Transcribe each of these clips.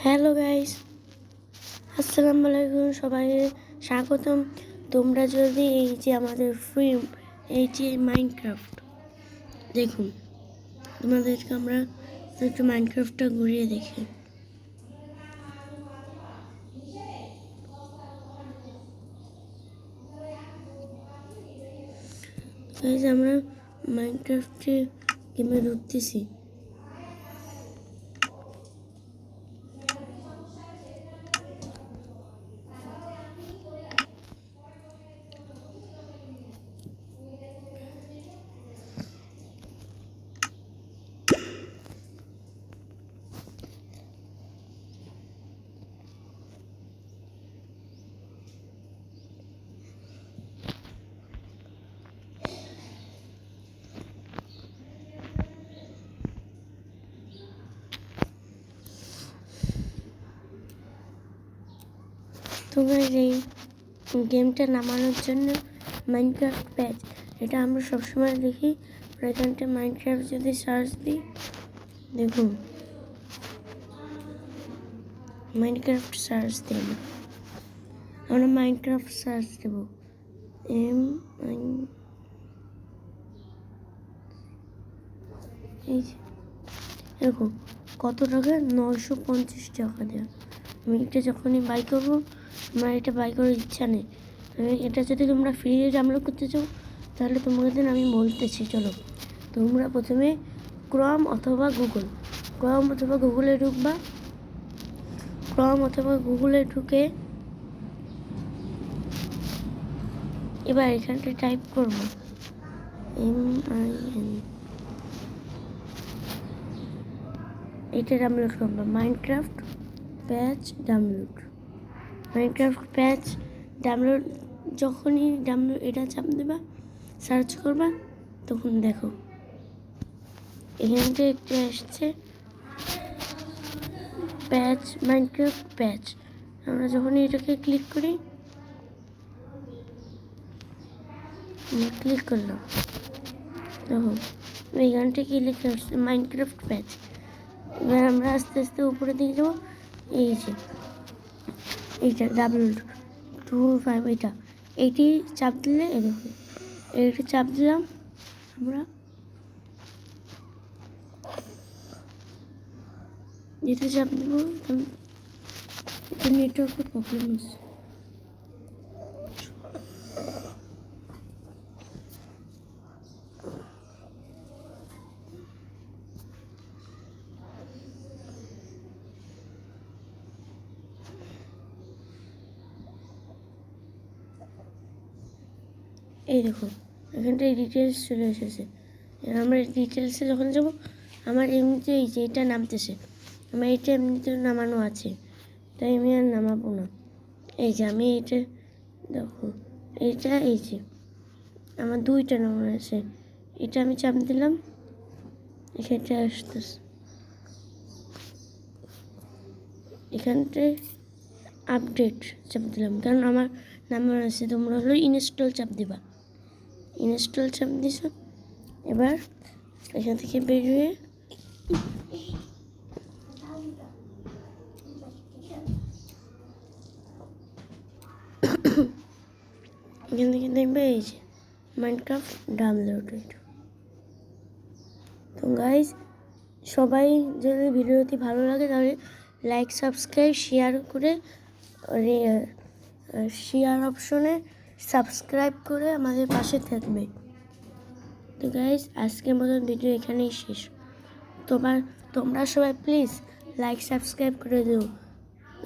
Hello guys, আসসালামু আলাইকুম, সবাই স্বাগতম। তোমরা যদি এই যে আমাদের ফিল্ম, এই যে মাইনক্রাফট, দেখুন তোমাদেরকে আমরা একটু মাইনক্রাফটটা ঘুরিয়ে দেখি। গাইস, আমরা মাইনক্রাফটে গেমে ঢুকতেছি। তোমরা এই গেমটা নামানোর জন্য মাইনক্রাফট প্যাচ, এটা আমরা সবসময় দেখি। এখানটা মাইনক্রাফট যদি সার্চ দিই, দেখুন মাইনক্রাফট সার্চ দেব, আমরা মাইনক্রাফট সার্চ দেব এই দেখুন কত টাকা, 950 টাকা দেওয়া। আমি এটা যখনই বাই করবো, আমার এটা বাই করার ইচ্ছা নেই। এটা যদি তোমরা ফ্রিতে ডাউনলোড করতে চাও, তাহলে তোমাদের আমি বলতেছি। চলো, তোমরা প্রথমে ক্রোম অথবা গুগলে ঢুকবা। ক্রোম অথবা গুগলে ঢুকে এবার এখানটা টাইপ করবো MIN, এটা ডাউনলোড করবো, মাইনক্রাফট প্যাচ ডাউনলোড। যখনই এটা চাপ দেবা, সার্চ করবা, তখন দেখো এখানটা একটা আসছে প্যাচ, মাইনক্রাফট প্যাচ। আমরা যখনই এটাকে ক্লিক করলাম, দেখো এই গানটা কি লিখে আসছে, মাইনক্রাফট প্যাচ। এবার আমরা আস্তে আস্তে উপরে দিকে যাবো। এই যে এইটা W25, এইটি চাপ দিলে দেখুন, এইটা চাপ দিলাম আমরা। যেটা চাপ দেবো, এটা নেটওয়ার্কের প্রবলেম হচ্ছে। এই দেখুন এখানটায় ডিটেলস চলে এসেছে। আমরা ডিটেলসে যখন যাবো, আমার এমনিতে এই যে এটা নামতেছে, আমার এটা এমনিতে নামানো আছে, তাই আমি আর নামাবো না। এই যে আমি এটা দেখো, এইটা এই যে আমার দুইটা নামানো আছে, এটা আমি চাপ দিলাম, এখানটা আসতেছে। এখানটায় আপডেট চাপ দিলাম, কারণ আমার নামানো আছে। তোমরা হলো ইনস্টল চাপ দিবা, ইনস্টল চাপ দিছ। এবার এখান থেকে বেরিয়ে এখান থেকে দেখবে এই যে মাইনক্রাফট ডাউনলোড। তো গাইজ, সবাই যদি ভিডিওটি ভালো লাগে তাহলে লাইক, সাবস্ক্রাইব, শেয়ার করে, শেয়ার অপশনে সাবস্ক্রাইব করে আমাদের পাশে থাকবে। তো গাইজ, আজকের মতন ভিডিও এখানেই শেষ। তোমরা সবাই প্লিজ লাইক, সাবস্ক্রাইব করে দিও।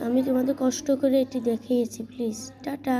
আমি তোমাদের কষ্ট করে এটি দেখিয়েছি, প্লিজ টাটা।